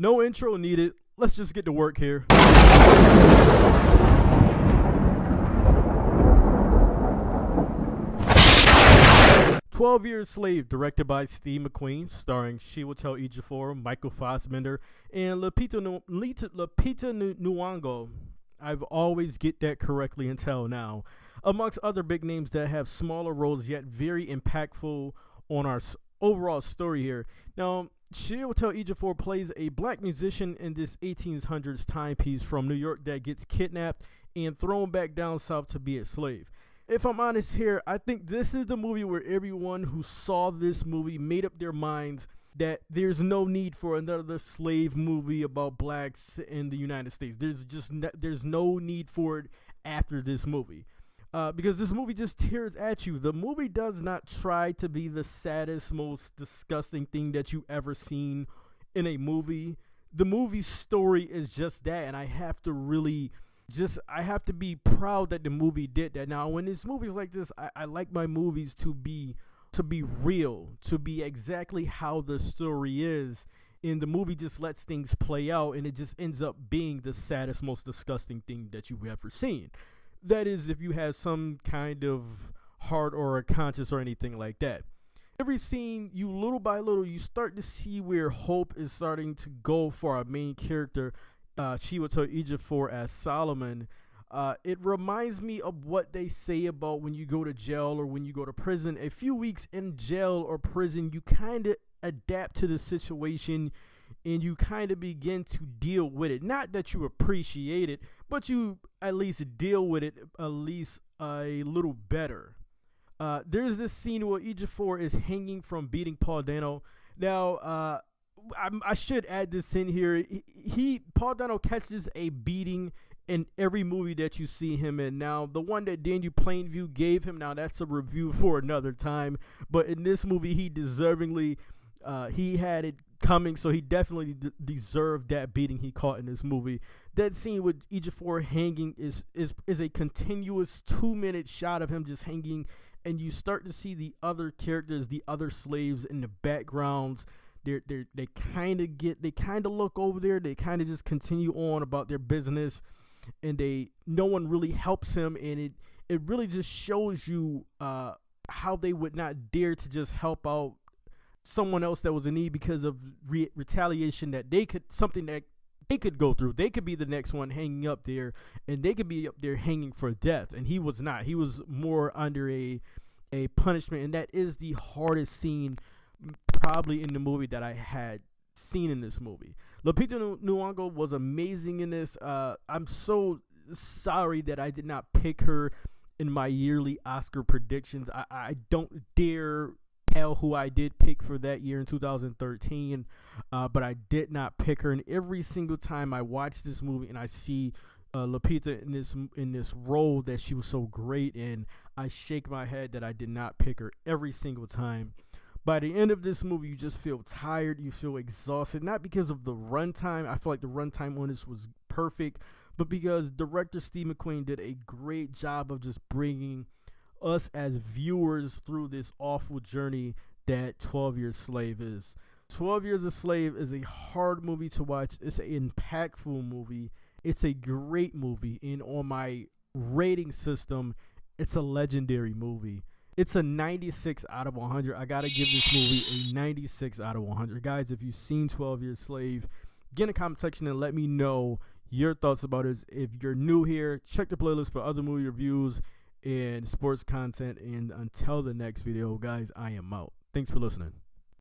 No intro needed. Let's just get to work here. 12 Years Slave, directed by Steve McQueen, starring Chiwetel Ejiofor, Michael Fassbender, and Lupita Nyong'o. I've always get that correctly until now. Amongst other big names that have smaller roles yet very impactful on our overall story here. Now, Chiwetel Ejiofor plays a black musician in this 1800s timepiece from New York that gets kidnapped and thrown back down south to be a slave. If I'm honest here, I think this is the movie where everyone who saw this movie made up their minds that there's no need for another slave movie about blacks in the United States. There's no need for it after this movie. Because this movie just tears at you. The movie does not try to be the saddest, most disgusting thing that you ever seen in a movie. The movie's story is just that, and I have to be proud that the movie did that. Now, when it's movies like this, I like my movies to be real, to be exactly how the story is, and the movie just lets things play out, and it just ends up being the saddest, most disgusting thing that you've ever seen. That is, if you have some kind of heart or a conscience or anything like that. Every scene, you little by little, you start to see where hope is starting to go for our main character, Chiwetel Ejiofor as Solomon. It reminds me of what they say about when you go to jail or when you go to prison. A few weeks in jail or prison, you kind of adapt to the situation and you kind of begin to deal with it. Not that you appreciate it, but you at least deal with it at least a little better. There's this scene where Ejiofor is hanging from beating Paul Dano. Now, I should add this in here. Paul Dano catches a beating in every movie that you see him in. Now, the one that Daniel Plainview gave him, now that's a review for another time. But in this movie, he deservingly, he had it coming, so he definitely deserved that beating he caught in this movie. That scene with Ejiofor hanging is a continuous 2-minute shot of him just hanging, and you start to see the other characters, the other slaves in the backgrounds. They kind of look over there. They kind of just continue on about their business, and no one really helps him, and it really just shows you how they would not dare to just help out someone else that was in need because of retaliation that they could go through. They could be the next one hanging up there, and they could be up there hanging for death, and he was not. He was more under a punishment, and that is the hardest scene probably in the movie that I had seen in this movie. Lupita Nyong'o was amazing in this. I'm so sorry that I did not pick her in my yearly Oscar predictions. I don't dare tell who I did pick for that year in 2013, but I did not pick her. And every single time I watch this movie and I see Lupita in this role that she was so great in, I shake my head that I did not pick her every single time. By the end of this movie, you just feel tired, you feel exhausted, not because of the runtime. I feel like the runtime on this was perfect, but because director Steve McQueen did a great job of just bringing us as viewers through this awful journey that 12 Years Slave is. 12 Years a Slave is a hard movie to watch. It's an impactful movie. It's a great movie, and on my rating system, it's a legendary movie. It's a 96 out of 100. I gotta give this movie a 96 out of 100. Guys, if you've seen 12 Years Slave, get in the comment section and let me know your thoughts about it. If you're new here, check the playlist for other movie reviews and sports content. And until the next video, guys, I am out. Thanks for listening.